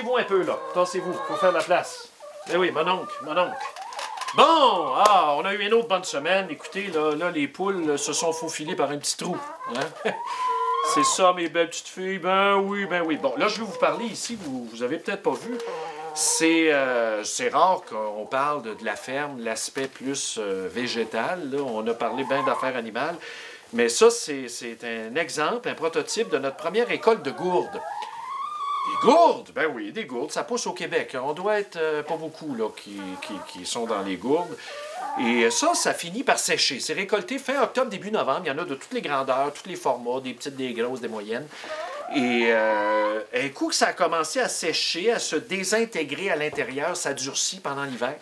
tassez-vous un peu, là. Tassez-vous, faut faire de la place. Eh oui, mon oncle, mon oncle. Bon, on a eu une autre bonne semaine. Écoutez, là les poules se sont faufilées par un petit trou. Hein? C'est ça, mes belles petites filles. Ben oui, ben oui. Bon, là, je vais vous parler ici, vous avez peut-être pas vu. C'est rare qu'on parle de la ferme, l'aspect plus végétal. Là. On a parlé bien d'affaires animales. Mais ça, c'est un exemple, un prototype de notre première école de gourdes. Des gourdes? Ben oui, des gourdes. Ça pousse au Québec. On doit être pas beaucoup là, qui sont dans les gourdes. Et ça finit par sécher. C'est récolté fin octobre, début novembre. Il y en a de toutes les grandeurs, tous les formats, des petites, des grosses, des moyennes. Et un coup que ça a commencé à sécher, à se désintégrer à l'intérieur, ça durcit pendant l'hiver.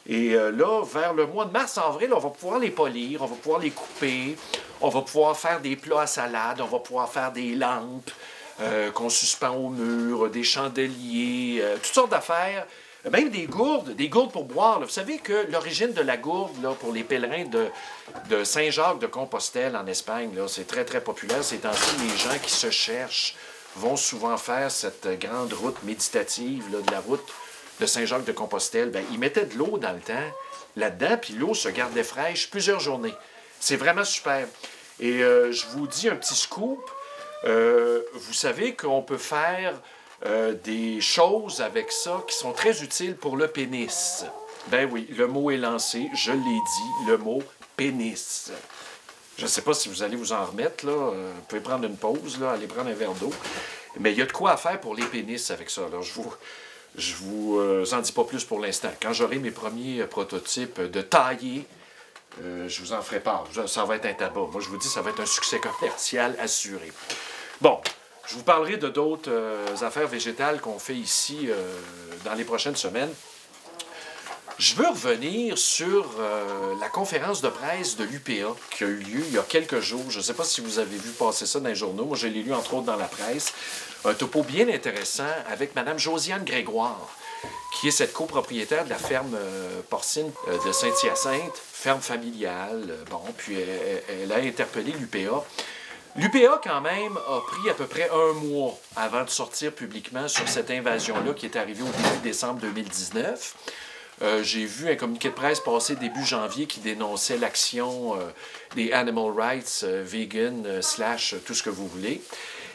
Et là, vers le mois de mars-avril, on va pouvoir les polir, on va pouvoir les couper, on va pouvoir faire des plats à salade, on va pouvoir faire des lampes qu'on suspend au mur, des chandeliers, toutes sortes d'affaires. Même des gourdes pour boire. Là. Vous savez que l'origine de la gourde, là, pour les pèlerins de Saint-Jacques de Compostelle en Espagne, c'est très, très populaire. Ces temps-ci, les gens qui se cherchent vont souvent faire cette grande route méditative, là, de la route de Saint-Jacques de Compostelle. Bien, ils mettaient de l'eau dans le temps là-dedans, puis l'eau se gardait fraîche plusieurs journées. C'est vraiment super. Et je vous dis un petit scoop. Vous savez qu'on peut faire des choses avec ça qui sont très utiles pour le pénis. Ben oui, le mot est lancé, je l'ai dit, le mot pénis. Je ne sais pas si vous allez vous en remettre, là. Vous pouvez prendre une pause, là, aller prendre un verre d'eau. Mais il y a de quoi à faire pour les pénis avec ça. Là. Je vous en dis pas plus pour l'instant. Quand j'aurai mes premiers prototypes de tailler, je vous en ferai part. Ça va être un tabac. Moi, je vous dis, ça va être un succès commercial assuré. Bon, je vous parlerai de d'autres affaires végétales qu'on fait ici dans les prochaines semaines. Je veux revenir sur la conférence de presse de l'UPA qui a eu lieu il y a quelques jours. Je ne sais pas si vous avez vu passer ça dans les journaux. Moi, je l'ai lu entre autres dans la presse. Un topo bien intéressant avec Mme Josiane Grégoire, qui est cette copropriétaire de la ferme porcine de Saint-Hyacinthe, ferme familiale. Bon, puis elle a interpellé l'UPA. L'UPA, quand même, a pris à peu près un mois avant de sortir publiquement sur cette invasion-là qui est arrivée au début décembre 2019. J'ai vu un communiqué de presse passer début janvier qui dénonçait l'action des animal rights, vegan, / tout ce que vous voulez.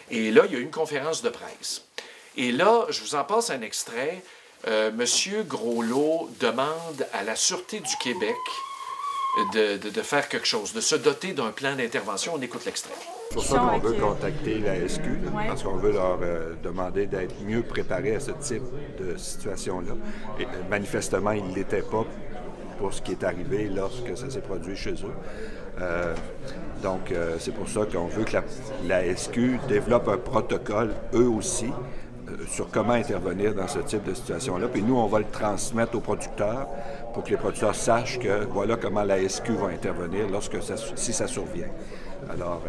Et là, il y a eu une conférence de presse. Et là, je vous en passe un extrait. Monsieur Groslot demande à la Sûreté du Québec de faire quelque chose, de se doter d'un plan d'intervention. On écoute l'extrait. C'est pour ça qu'on veut contacter la SQ, là, parce qu'on veut leur demander d'être mieux préparés à ce type de situation-là. Et manifestement, ils ne l'étaient pas pour ce qui est arrivé lorsque ça s'est produit chez eux. Donc, c'est pour ça qu'on veut que la SQ développe un protocole, eux aussi, sur comment intervenir dans ce type de situation-là. Puis nous, on va le transmettre aux producteurs pour que les producteurs sachent que voilà comment la SQ va intervenir si ça survient. Alors,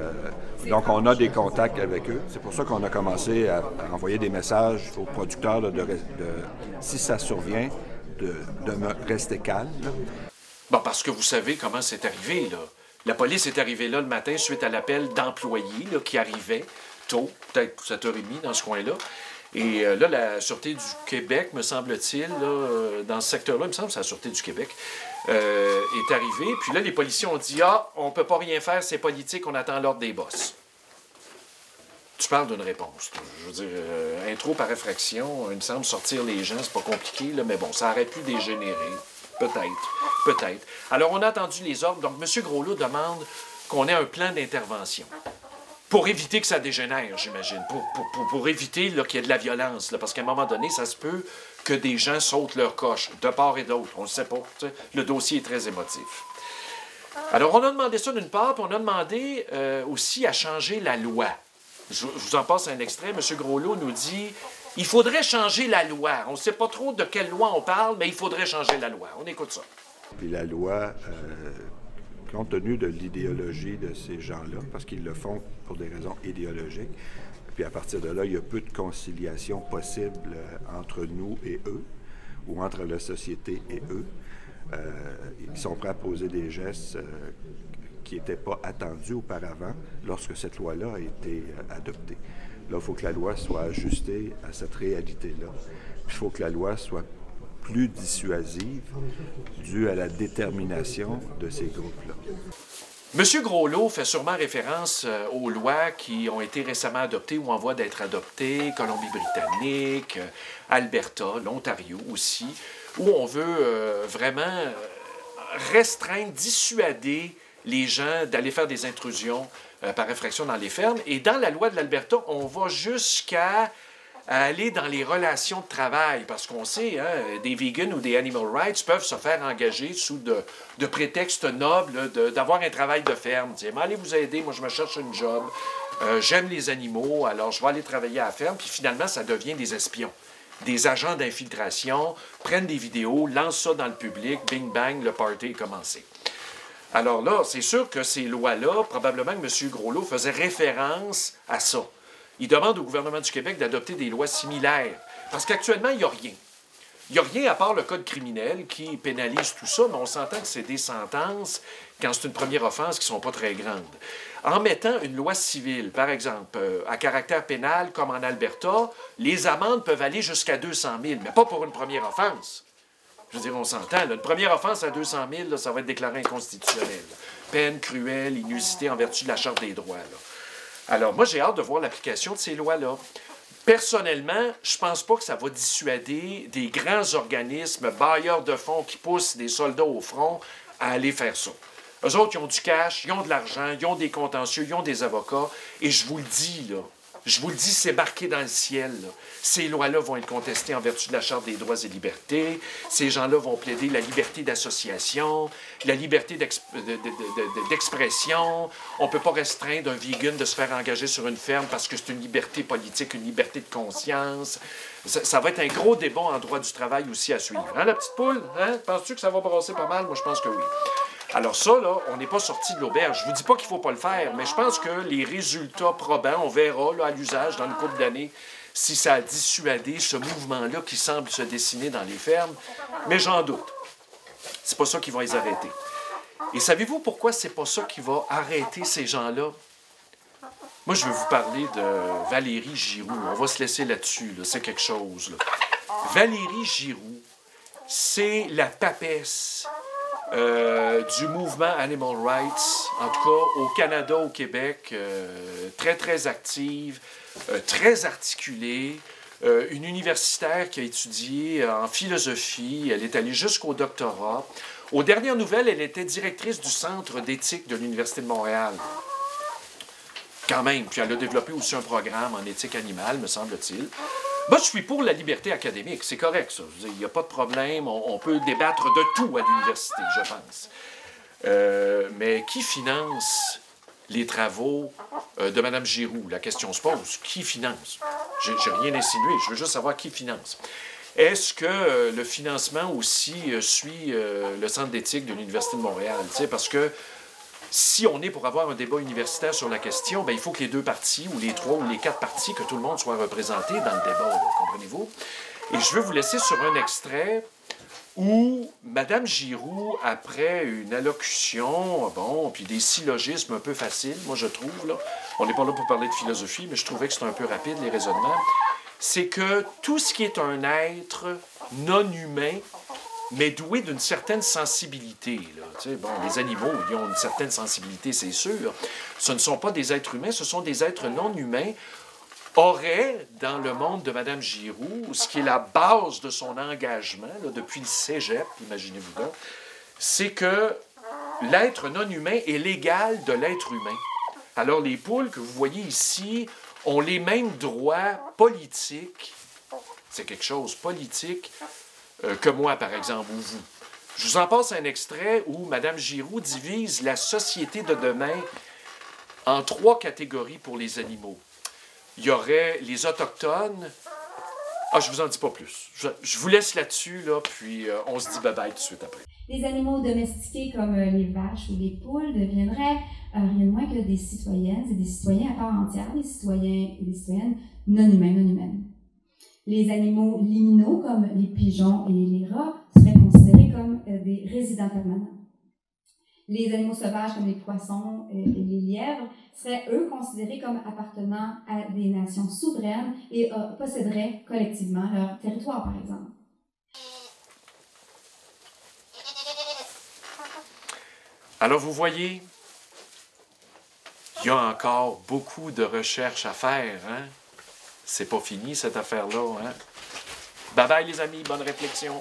donc, on a des contacts avec eux. C'est pour ça qu'on a commencé à envoyer des messages aux producteurs là, si ça survient, de rester calme. Là. Bon, parce que vous savez comment c'est arrivé, là. La police est arrivée là le matin suite à l'appel d'employés là, qui arrivaient tôt, peut-être 7h30 dans ce coin-là. Et là, la Sûreté du Québec, me semble-t-il, dans ce secteur-là, il me semble que c'est la Sûreté du Québec, est arrivée. Puis là, les policiers ont dit « Ah, on ne peut pas rien faire, c'est politique, on attend l'ordre des boss. » Tu parles d'une réponse. Je veux dire, intro par effraction, il me semble sortir les gens, c'est pas compliqué, là, mais bon, ça aurait pu dégénérer. Peut-être, peut-être. Alors, on a attendu les ordres. Donc, M. Groslot demande qu'on ait un plan d'intervention. Pour éviter que ça dégénère, j'imagine. Pour éviter qu'il y ait de la violence. Là, parce qu'à un moment donné, ça se peut que des gens sautent leur coche, de part et d'autre. On ne sait pas. T'sais. Le dossier est très émotif. Alors, on a demandé ça d'une part, puis on a demandé aussi à changer la loi. Je vous en passe un extrait. M. Groslot nous dit « Il faudrait changer la loi. » On ne sait pas trop de quelle loi on parle, mais il faudrait changer la loi. On écoute ça. Puis la loi... compte tenu de l'idéologie de ces gens-là, parce qu'ils le font pour des raisons idéologiques. Puis à partir de là, il y a peu de conciliation possible entre nous et eux, ou entre la société et eux. Ils sont prêts à poser des gestes qui n'étaient pas attendus auparavant lorsque cette loi-là a été adoptée. Là, il faut que la loi soit ajustée à cette réalité-là. Il faut que la loi soit plus dissuasive due à la détermination de ces groupes-là. M. Groslot fait sûrement référence aux lois qui ont été récemment adoptées ou en voie d'être adoptées, Colombie-Britannique, Alberta, l'Ontario aussi, où on veut vraiment restreindre, dissuader les gens d'aller faire des intrusions par infraction dans les fermes. Et dans la loi de l'Alberta, on va jusqu'à aller dans les relations de travail, parce qu'on sait, hein, des vegans ou des animal rights peuvent se faire engager sous de prétextes nobles d'avoir un travail de ferme. Tiens, allez vous aider, moi je me cherche un job, j'aime les animaux, alors je vais aller travailler à la ferme, puis finalement ça devient des espions, des agents d'infiltration, prennent des vidéos, lancent ça dans le public, bing bang, le party est commencé. Alors là, c'est sûr que ces lois-là, probablement que M. Groslot faisait référence à ça. Il demande au gouvernement du Québec d'adopter des lois similaires. Parce qu'actuellement, il n'y a rien. Il n'y a rien à part le code criminel qui pénalise tout ça, mais on s'entend que c'est des sentences, quand c'est une première offense, qui ne sont pas très grandes. En mettant une loi civile, par exemple, à caractère pénal, comme en Alberta, les amendes peuvent aller jusqu'à 200 000, mais pas pour une première offense. Je veux dire, on s'entend, une première offense à 200 000, là, ça va être déclaré inconstitutionnel. Peine cruelle, inusitée en vertu de la Charte des droits. Là. Alors, moi, j'ai hâte de voir l'application de ces lois-là. Personnellement, je ne pense pas que ça va dissuader des grands organismes, bailleurs de fonds qui poussent des soldats au front à aller faire ça. Eux autres, ils ont du cash, ils ont de l'argent, ils ont des contentieux, ils ont des avocats. Et je vous le dis, là, je vous le dis, c'est marqué dans le ciel. Là. Ces lois-là vont être contestées en vertu de la Charte des droits et libertés. Ces gens-là vont plaider la liberté d'association, la liberté d'expression. On ne peut pas restreindre un vegan de se faire engager sur une ferme parce que c'est une liberté politique, une liberté de conscience. Ça va être un gros débat en droit du travail aussi à suivre. Hein, la petite poule? Hein? Penses-tu que ça va brasser pas mal? Moi, je pense que oui. Alors ça, là, on n'est pas sorti de l'auberge. Je ne vous dis pas qu'il ne faut pas le faire, mais je pense que les résultats probants, on verra là, à l'usage dans une couple d'années si ça a dissuadé ce mouvement-là qui semble se dessiner dans les fermes, mais j'en doute. C'est pas ça qui va les arrêter. Et savez-vous pourquoi c'est pas ça qui va arrêter ces gens-là? Moi, je vais vous parler de Valérie Giroux. On va se laisser là-dessus, là. C'est quelque chose. Là. Valérie Giroux, c'est la papesse du mouvement Animal Rights, en tout cas au Canada, au Québec, très, très active, très articulée, une universitaire qui a étudié en philosophie, elle est allée jusqu'au doctorat. Aux dernières nouvelles, elle était directrice du Centre d'éthique de l'Université de Montréal. Quand même, puis elle a développé aussi un programme en éthique animale, me semble-t-il. Moi, je suis pour la liberté académique, c'est correct, ça. Il n'y a pas de problème, on peut débattre de tout à l'université, je pense. Mais qui finance les travaux de Mme Giroux? La question se pose, qui finance? J'ai rien insinué, je veux juste savoir qui finance. Est-ce que le financement aussi suit le Centre d'éthique de l'Université de Montréal? Parce que si on est pour avoir un débat universitaire sur la question, bien, il faut que les deux parties, ou les trois, ou les quatre parties, que tout le monde soit représenté dans le débat, comprenez-vous? Et je veux vous laisser sur un extrait où Mme Giroux, après une allocution, bon, puis des syllogismes un peu faciles, moi je trouve, là, on n'est pas là pour parler de philosophie, mais je trouvais que c'était un peu rapide, les raisonnements, c'est que tout ce qui est un être non humain, mais doué d'une certaine sensibilité. Là. Tu sais, bon, les animaux, ils ont une certaine sensibilité, c'est sûr. Ce ne sont pas des êtres humains, ce sont des êtres non humains, auraient, dans le monde de Mme Giroux, ce qui est la base de son engagement, là, depuis le cégep, imaginez-vous donc, c'est que l'être non humain est l'égal de l'être humain. Alors, les poules que vous voyez ici ont les mêmes droits politiques, c'est quelque chose politique, que moi, par exemple, ou vous. Je vous en passe un extrait où Mme Giroux divise la société de demain en 3 catégories pour les animaux. Il y aurait les Autochtones. Ah, je vous en dis pas plus. Je vous laisse là-dessus, là, puis on se dit bye-bye tout de suite après. Les animaux domestiqués comme les vaches ou les poules deviendraient rien de moins que des citoyennes et des citoyens à part entière, des citoyens et des citoyennes non humains, non humaines. Les animaux liminaux, comme les pigeons et les rats, seraient considérés comme des résidents permanents. Les animaux sauvages comme les poissons et les lièvres seraient, eux, considérés comme appartenant à des nations souveraines et posséderaient collectivement leur territoire, par exemple. Alors, vous voyez, il y a encore beaucoup de recherches à faire, hein? C'est pas fini, cette affaire-là, hein? Bye bye, les amis, bonne réflexion.